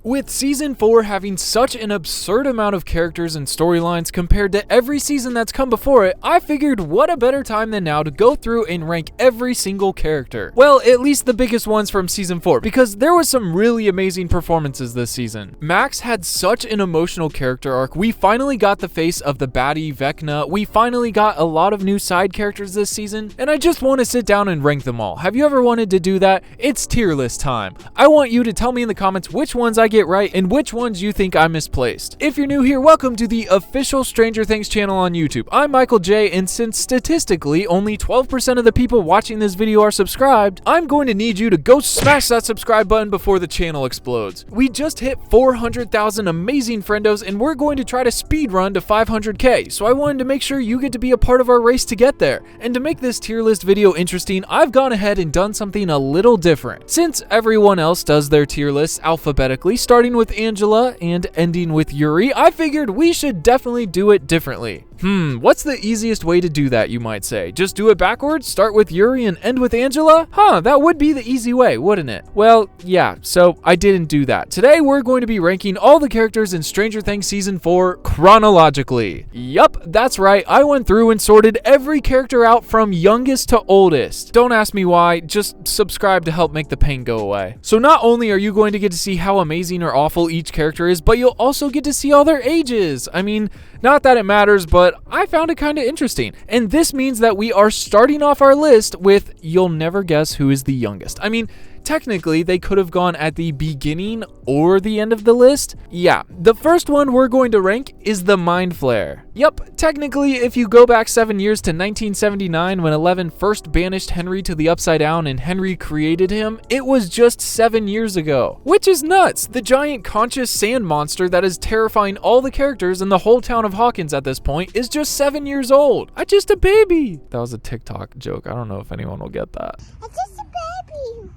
With Season 4 having such an absurd amount of characters and storylines compared to every season that's come before it, I figured what a better time than now to go through and rank every single character. Well, at least the biggest ones from Season 4, because there was some really amazing performances this season. Max had such an emotional character arc. We finally got the face of the baddie Vecna. We finally got a lot of new side characters this season, and I just want to sit down and rank them all. Have you ever wanted to do that? It's tier list time. I want you to tell me in the comments which ones I get right and which ones you think I misplaced. If you're new here, welcome to the official Stranger Things channel on YouTube. I'm Michael J, and since statistically only 12% of the people watching this video are subscribed, I'm going to need you to go smash that subscribe button before the channel explodes. We just hit 400,000 amazing friendos, and we're going to try to speed run to 500k, so I wanted to make sure you get to be a part of our race to get there. And to make this tier list video interesting, I've gone ahead and done something a little different. Since everyone else does their tier lists alphabetically, starting with Angela and ending with Yuri, I figured we should definitely do it differently. What's the easiest way to do that, you might say? Just do it backwards? Start with Yuri and end with Angela? That would be the easy way, wouldn't it? Well, yeah, so I didn't do that. Today, we're going to be ranking all the characters in Stranger Things Season 4 chronologically. Yup, that's right, I went through and sorted every character out from youngest to oldest. Don't ask me why, just subscribe to help make the pain go away. So not only are you going to get to see how amazing or awful each character is, but you'll also get to see all their ages. I mean, not that it matters, but I found it kind of interesting. And this means that we are starting off our list with you'll never guess who is the youngest. I mean, technically, they could have gone at the beginning or the end of the list. Yeah, the first one we're going to rank is the Mind Flayer. Yup, technically, if you go back 7 years to 1979 when Eleven first banished Henry to the Upside Down and Henry created him, it was just 7 years ago. Which is nuts! The giant conscious sand monster that is terrifying all the characters in the whole town of Hawkins at this point is just 7 years old. I'm just a baby! That was a TikTok joke. I don't know if anyone will get that.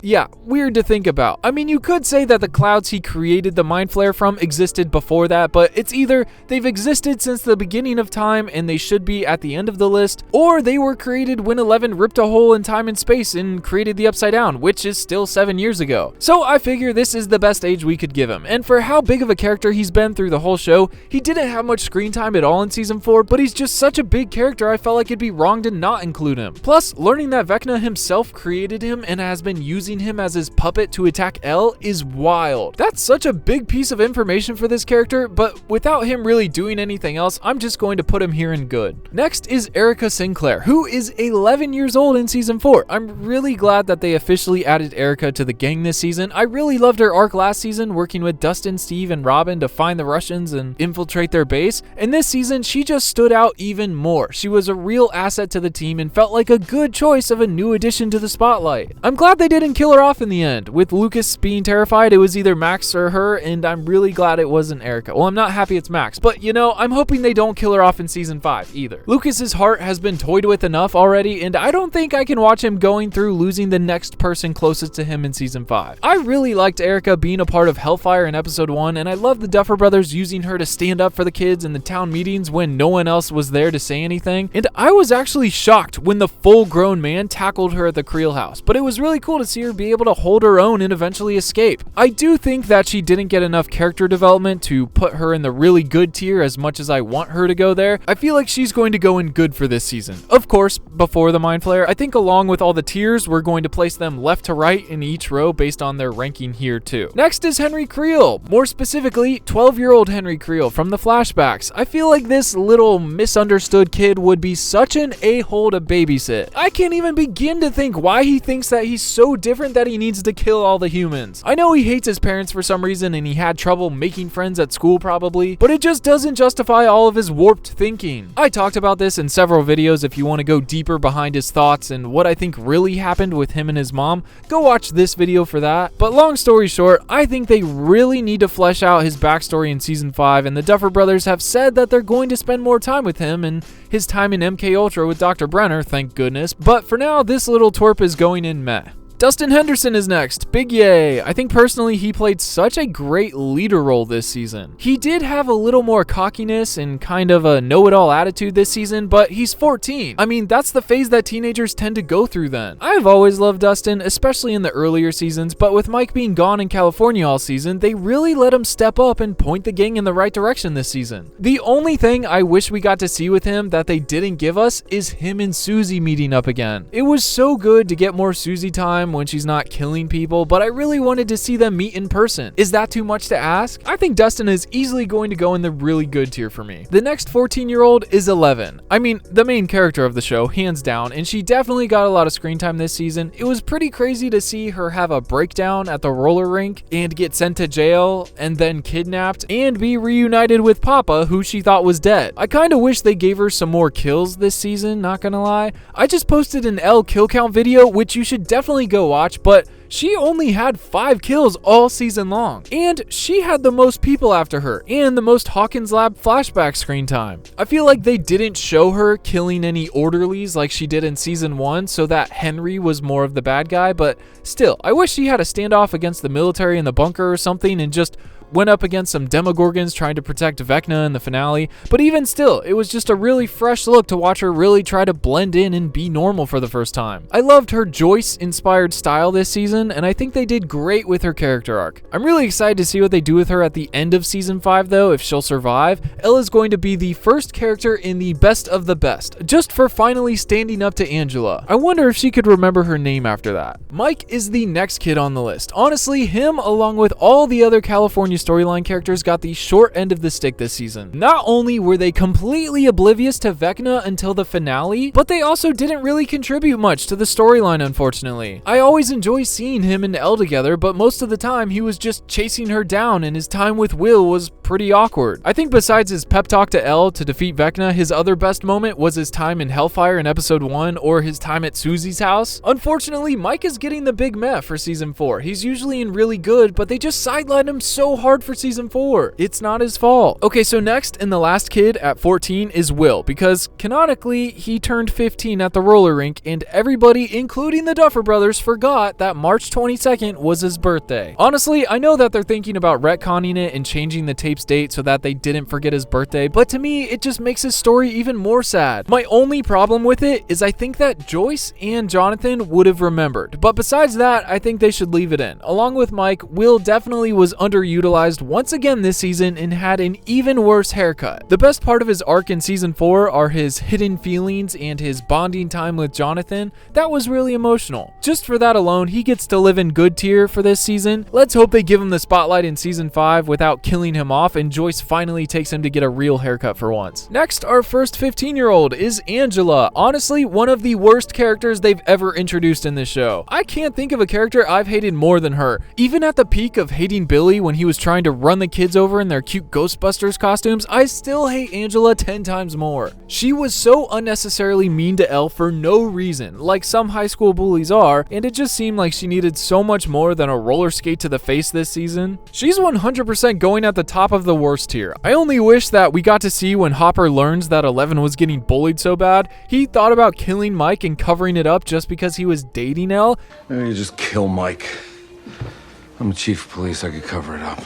Yeah, weird to think about. I mean, you could say that the clouds he created the Mind Flayer from existed before that, but it's either they've existed since the beginning of time and they should be at the end of the list, or they were created when Eleven ripped a hole in time and space and created the Upside Down, which is still 7 years ago. So I figure this is the best age we could give him, and for how big of a character he's been through the whole show, he didn't have much screen time at all in Season 4, but he's just such a big character I felt like it'd be wrong to not include him. Plus, learning that Vecna himself created him and has been using him as his puppet to attack Elle is wild. That's such a big piece of information for this character, but without him really doing anything else, I'm just going to put him here in good. Next is Erica Sinclair, who is 11 years old in Season 4. I'm really glad that they officially added Erica to the gang this season. I really loved her arc last season, working with Dustin, Steve, and Robin to find the Russians and infiltrate their base, and this season she just stood out even more. She was a real asset to the team and felt like a good choice of a new addition to the spotlight. I'm glad they didn't kill her off in the end. With Lucas being terrified, it was either Max or her, and I'm really glad it wasn't Erica. Well, I'm not happy it's Max, but you know, I'm hoping they don't kill her off in Season 5 either. Lucas's heart has been toyed with enough already, and I don't think I can watch him going through losing the next person closest to him in Season 5. I really liked Erica being a part of Hellfire in Episode 1, and I love the Duffer Brothers using her to stand up for the kids in the town meetings when no one else was there to say anything, and I was actually shocked when the full-grown man tackled her at the Creel house, but it was really cool to see her be able to hold her own and eventually escape. I do think that she didn't get enough character development to put her in the really good tier as much as I want her to go there. I feel like she's going to go in good for this season. Of course, before the Mind Flayer, I think along with all the tiers, we're going to place them left to right in each row based on their ranking here too. Next is Henry Creel, more specifically 12-year-old Henry Creel from the flashbacks. I feel like this little misunderstood kid would be such an a-hole to babysit. I can't even begin to think why he thinks that he's so different that he needs to kill all the humans. I know he hates his parents for some reason and he had trouble making friends at school probably, but it just doesn't justify all of his warped thinking. I talked about this in several videos. If you want to go deeper behind his thoughts and what I think really happened with him and his mom, go watch this video for that. But long story short, I think they really need to flesh out his backstory in Season 5, and the Duffer Brothers have said that they're going to spend more time with him and his time in MK Ultra with Dr. Brenner, thank goodness. But for now, this little twerp is going in meh. Dustin Henderson is next. Big yay. I think personally he played such a great leader role this season. He did have a little more cockiness and kind of a know-it-all attitude this season, but he's 14. I mean, that's the phase that teenagers tend to go through then. I've always loved Dustin, especially in the earlier seasons, but with Mike being gone in California all season, they really let him step up and point the gang in the right direction this season. The only thing I wish we got to see with him that they didn't give us is him and Suzie meeting up again. It was so good to get more Suzie time when she's not killing people, but I really wanted to see them meet in person. Is that too much to ask? I think Dustin is easily going to go in the really good tier for me. The next 14-year-old is 11. I mean, the main character of the show, hands down, and she definitely got a lot of screen time this season. It was pretty crazy to see her have a breakdown at the roller rink and get sent to jail and then kidnapped and be reunited with Papa, who she thought was dead. I kind of wish they gave her some more kills this season, not gonna lie. I just posted an L kill count video, which you should definitely go watch, but she only had 5 kills all season long, and she had the most people after her and the most Hawkins Lab flashback screen time. I feel like they didn't show her killing any orderlies like she did in season 1, so that Henry was more of the bad guy, but still, I wish she had a standoff against the military in the bunker or something and just went up against some Demogorgons trying to protect Vecna in the finale, but even still, it was just a really fresh look to watch her really try to blend in and be normal for the first time. I loved her Joyce-inspired style this season, and I think they did great with her character arc. I'm really excited to see what they do with her at the end of season 5 though, if she'll survive. Elle is going to be the first character in the best of the best, just for finally standing up to Angela. I wonder if she could remember her name after that. Mike is the next kid on the list. Honestly, him along with all the other California storyline characters got the short end of the stick this season. Not only were they completely oblivious to Vecna until the finale, but they also didn't really contribute much to the storyline, unfortunately. I always enjoy seeing him and Elle together, but most of the time he was just chasing her down and his time with Will was pretty awkward. I think besides his pep talk to Elle to defeat Vecna, his other best moment was his time in Hellfire in episode 1 or his time at Suzie's house. Unfortunately, Mike is getting the big meh for season 4. He's usually in really good, but they just sidelined him so hard for season 4. It's not his fault. Okay, so next and the last kid at 14 is Will, because canonically he turned 15 at the roller rink and everybody, including the Duffer Brothers, forgot that March 22nd was his birthday. Honestly, I know that they're thinking about retconning it and changing the tape's date so that they didn't forget his birthday, but to me it just makes his story even more sad. My only problem with it is I think that Joyce and Jonathon would have remembered, but besides that, I think they should leave it in. Along with Mike, Will definitely was underutilized once again this season and had an even worse haircut. The best part of his arc in season 4 are his hidden feelings and his bonding time with Jonathon. That was really emotional. Just for that alone, he gets to live in good tier for this season. Let's hope they give him the spotlight in season 5 without killing him off and Joyce finally takes him to get a real haircut for once. Next, our first 15-year-old is Angela. Honestly, one of the worst characters they've ever introduced in this show. I can't think of a character I've hated more than her. Even at the peak of hating Billy when he was trying to run the kids over in their cute Ghostbusters costumes, I still hate Angela 10 times more. She was so unnecessarily mean to Elle for no reason, like some high school bullies are, and it just seemed like she needed so much more than a roller skate to the face this season. She's 100% going at the top of the worst tier. I only wish that we got to see when Hopper learns that 11 was getting bullied so bad, he thought about killing Mike and covering it up just because he was dating Elle. Maybe you just kill Mike. I'm the chief of police, I could cover it up.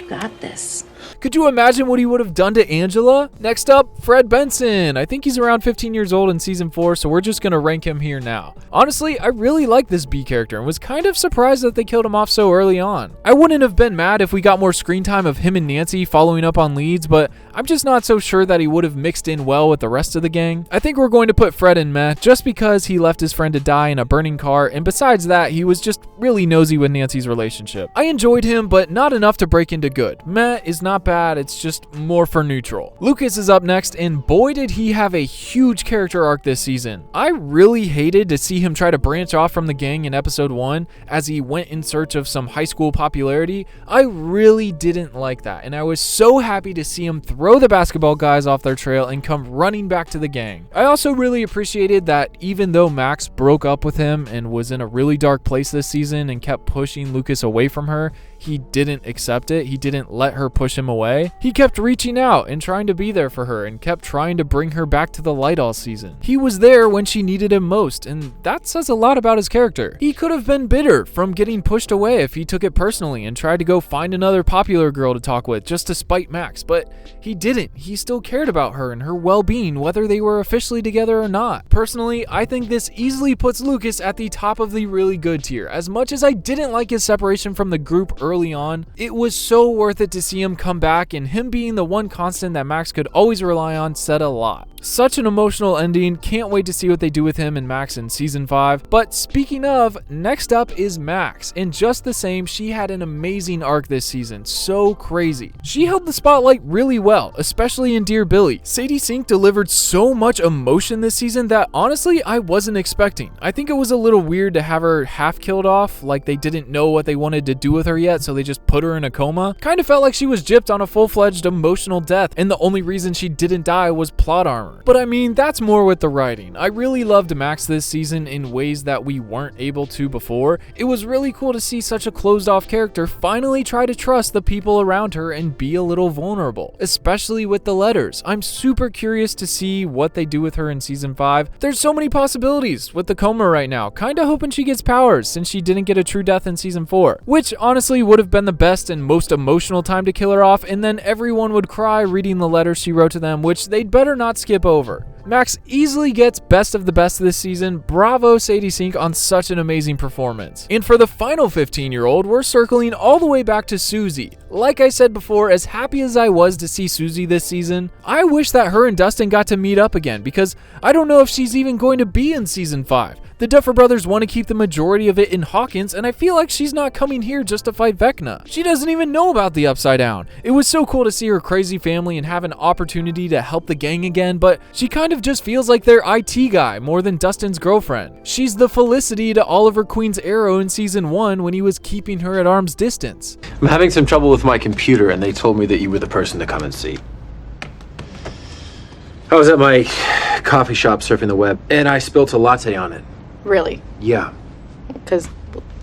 Got this. Could you imagine what he would have done to Angela? Next up, Fred Benson. I think he's around 15 years old in season 4, so we're just gonna rank him here now. Honestly, I really like this B character and was kind of surprised that they killed him off so early on. I wouldn't have been mad if we got more screen time of him and Nancy following up on leads, but I'm just not so sure that he would have mixed in well with the rest of the gang. I think we're going to put Fred in meh just because he left his friend to die in a burning car, and besides that, he was just really nosy with Nancy's relationship. I enjoyed him, but not enough to break into good. Meh is not bad, it's just more for neutral. Lucas is up next, and boy did he have a huge character arc this season. I really hated to see him try to branch off from the gang in episode 1 as he went in search of some high school popularity. I really didn't like that, and I was so happy to see him throw the basketball guys off their trail and come running back to the gang. I also really appreciated that even though Max broke up with him and was in a really dark place this season and kept pushing Lucas away from her, he didn't accept it. He didn't let her push him away. He kept reaching out and trying to be there for her and kept trying to bring her back to the light all season. He was there when she needed him most, and that says a lot about his character. He could have been bitter from getting pushed away if he took it personally and tried to go find another popular girl to talk with just to spite Max, but he didn't. He still cared about her and her well-being, whether they were officially together or not. Personally, I think this easily puts Lucas at the top of the really good tier. As much as I didn't like his separation from the group early on, it was so worth it to see him come back, and him being the one constant that Max could always rely on said a lot. Such an emotional ending. Can't wait to see what they do with him and Max in season 5. But speaking of, next up is Max. And just the same, she had an amazing arc this season. So crazy. She held the spotlight really well, especially in Dear Billy. Sadie Sink delivered so much emotion this season that honestly I wasn't expecting. I think it was a little weird to have her half killed off, like they didn't know what they wanted to do with her yet, so they just put her in a coma. Kind of felt like she was gypped on a full-fledged emotional death, and the only reason she didn't die was plot armor. But I mean, that's more with the writing. I really loved Max this season in ways that we weren't able to before. It was really cool to see such a closed off character finally try to trust the people around her and be a little vulnerable, especially with the letters. I'm super curious to see what they do with her in season 5. There's so many possibilities with the coma right now. Kinda hoping she gets powers since she didn't get a true death in season 4, which honestly would have been the best and most emotional time to kill her off, and then everyone would cry reading the letters she wrote to them, which they'd better not skip over. Max easily gets best of the best this season. Bravo Sadie Sink on such an amazing performance. And for the final 15-year-old, we're circling all the way back to Suzie. Like I said before, as happy as I was to see Suzie this season, I wish that her and Dustin got to meet up again, because I don't know if she's even going to be in season 5. The Duffer Brothers want to keep the majority of it in Hawkins, and I feel like she's not coming here just to fight Vecna. She doesn't even know about the Upside Down. It was so cool to see her crazy family and have an opportunity to help the gang again, but she kind of just feels like their IT guy more than Dustin's girlfriend. She's the Felicity to Oliver Queen's Arrow in season 1 when he was keeping her at arm's distance. I'm having some trouble with my computer, and they told me that you were the person to come and see. I was at my coffee shop surfing the web, and I spilt a latte on it. Really? Yeah. Because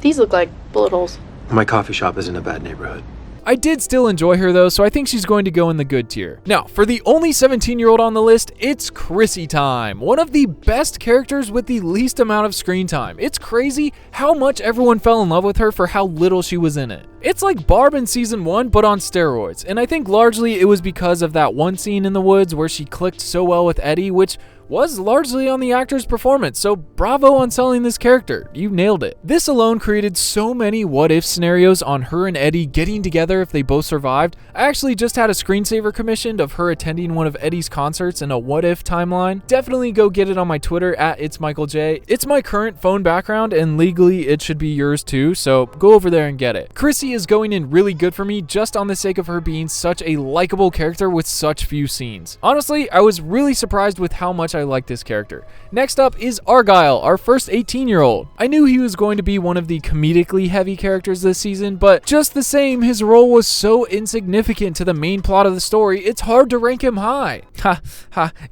these look like bullet holes. My coffee shop is in a bad neighborhood. I did still enjoy her though, so I think she's going to go in the good tier. Now, for the only 17-year-old on the list, it's Chrissy time. One of the best characters with the least amount of screen time. It's crazy how much everyone fell in love with her for how little she was in it. It's like Barb in season 1, but on steroids, and I think largely it was because of that one scene in the woods where she clicked so well with Eddie, which was largely on the actor's performance, so bravo on selling this character. You nailed it. This alone created so many what-if scenarios on her and Eddie getting together if they both survived. I actually just had a screensaver commissioned of her attending one of Eddie's concerts in a what-if timeline. Definitely go get it on my Twitter at @It'sMichaelJ. It's my current phone background, and legally it should be yours too, so go over there and get it. Chrissy is going in really good for me just on the sake of her being such a likable character with such few scenes. Honestly, I was really surprised with how much I like this character. Next up is Argyle, our first 18-year-old. I knew he was going to be one of the comedically heavy characters this season, but just the same, his role was so insignificant to the main plot of the story, it's hard to rank him high.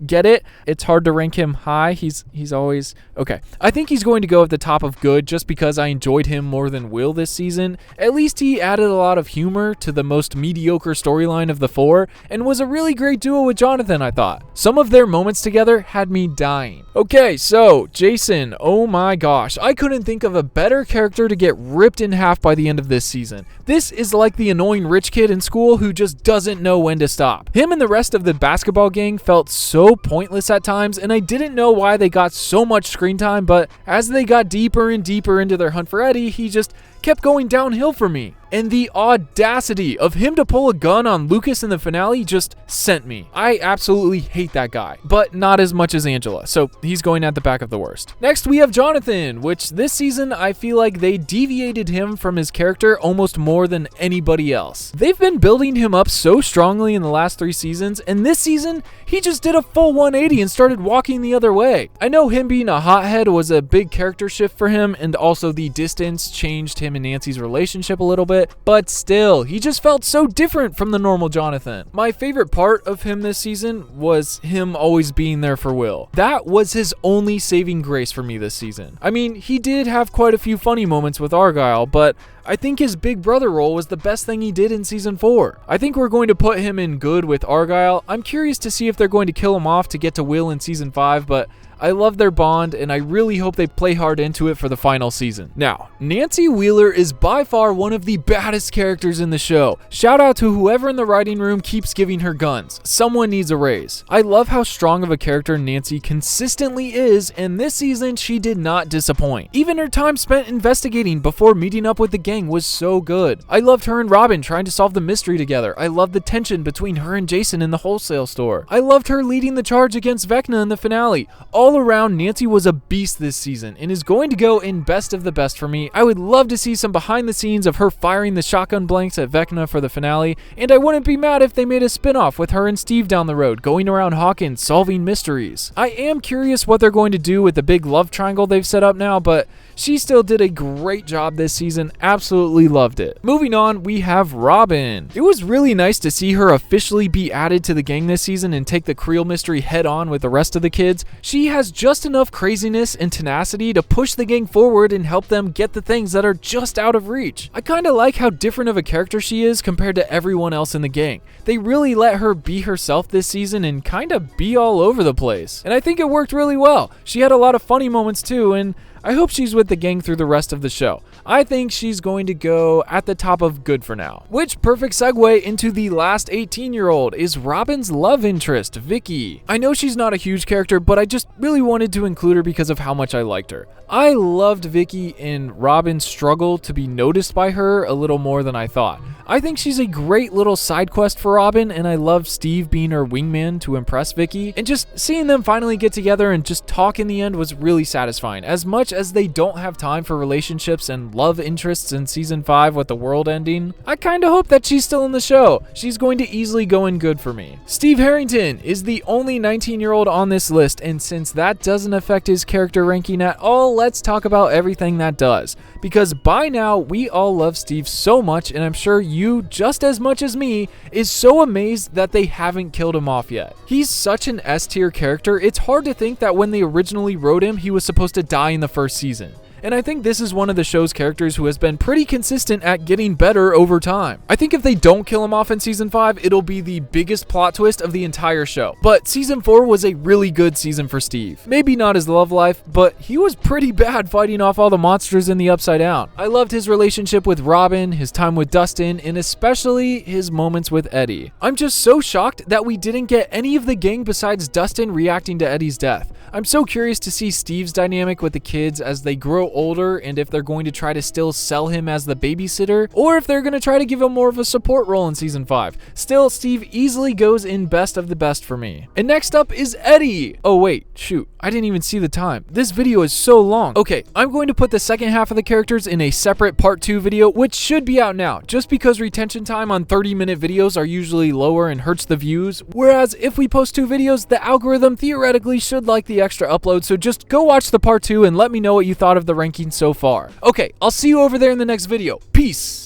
Get it? It's hard to rank him high. He's always... Okay. I think he's going to go at the top of good just because I enjoyed him more than Will this season. At least he added a lot of humor to the most mediocre storyline of the 4, and was a really great duo with Jonathon, I thought. Some of their moments together had me dying. Okay, so Jason, oh my gosh, I couldn't think of a better character to get ripped in half by the end of this season. This is like the annoying rich kid in school who just doesn't know when to stop. Him and the rest of the basketball gang felt so pointless at times, and I didn't know why they got so much screen time, but as they got deeper and deeper into their hunt for Eddie, he just kept going downhill for me. And the audacity of him to pull a gun on Lucas in the finale just sent me. I absolutely hate that guy, but not as much as Angela, so he's going at the back of the worst. Next, we have Jonathon, which this season I feel like they deviated him from his character almost more than anybody else. They've been building him up so strongly in the last 3 seasons, and this season, he just did a full 180 and started walking the other way. I know him being a hothead was a big character shift for him, and also the distance changed him and Nancy's relationship a little bit, but still, he just felt so different from the normal Jonathon. My favorite part of him this season was him always being there for Will. That was his only saving grace for me this season. I mean, he did have quite a few funny moments with Argyle, but I think his big brother role was the best thing he did in season 4. I think we're going to put him in good with Argyle. I'm curious to see if they're going to kill him off to get to Will in season 5, but I love their bond, and I really hope they play hard into it for the final season. Now, Nancy Wheeler is by far one of the baddest characters in the show. Shout out to whoever in the writing room keeps giving her guns. Someone needs a raise. I love how strong of a character Nancy consistently is, and this season she did not disappoint. Even her time spent investigating before meeting up with the gang was so good. I loved her and Robin trying to solve the mystery together. I loved the tension between her and Jason in the wholesale store. I loved her leading the charge against Vecna in the finale. All around, Nancy was a beast this season and is going to go in best of the best for me. I would love to see some behind the scenes of her firing the shotgun blanks at Vecna for the finale, and I wouldn't be mad if they made a spin-off with her and Steve down the road, going around Hawkins solving mysteries. I am curious what they're going to do with the big love triangle they've set up now, but she still did a great job this season. Absolutely loved it. Moving on, we have Robin. It was really nice to see her officially be added to the gang this season and take the Creel mystery head on with the rest of the kids. She has just enough craziness and tenacity to push the gang forward and help them get the things that are just out of reach. I kinda like how different of a character she is compared to everyone else in the gang. They really let her be herself this season and kinda be all over the place. And I think it worked really well. She had a lot of funny moments too, and I hope she's with the gang through the rest of the show. I think she's going to go at the top of good for now. Which perfect segue into the last 18-year-old is Robin's love interest, Vickie. I know she's not a huge character, but I just really wanted to include her because of how much I liked her. I loved Vickie and Robin's struggle to be noticed by her a little more than I thought. I think she's a great little side quest for Robin, and I love Steve being her wingman to impress Vickie. And just seeing them finally get together and just talk in the end was really satisfying. As much as they don't have time for relationships and love interests in season 5 with the world ending, I kinda hope that she's still in the show. She's going to easily go in good for me. Steve Harrington is the only 19-year-old on this list, and since that doesn't affect his character ranking at all, let's talk about everything that does. Because by now, we all love Steve so much, and I'm sure you, just as much as me, is so amazed that they haven't killed him off yet. He's such an S-tier character, it's hard to think that when they originally wrote him, he was supposed to die in the first season. And I think this is one of the show's characters who has been pretty consistent at getting better over time. I think if they don't kill him off in season 5, it'll be the biggest plot twist of the entire show. But season 4 was a really good season for Steve. Maybe not his love life, but he was pretty bad fighting off all the monsters in the Upside Down. I loved his relationship with Robin, his time with Dustin, and especially his moments with Eddie. I'm just so shocked that we didn't get any of the gang besides Dustin reacting to Eddie's death. I'm so curious to see Steve's dynamic with the kids as they grow older, and if they're going to try to still sell him as the babysitter, or if they're going to try to give him more of a support role in season 5. Still, Steve easily goes in best of the best for me. And next up is Eddie. Oh wait, shoot, I didn't even see the time. This video is so long. Okay, I'm going to put the second half of the characters in a separate part 2 video, which should be out now, just because retention time on 30-minute videos are usually lower and hurts the views, whereas if we post 2 videos, the algorithm theoretically should like the extra upload, so just go watch the part 2 and let me know what you thought of the rankings so far. Okay, I'll see you over there in the next video. Peace!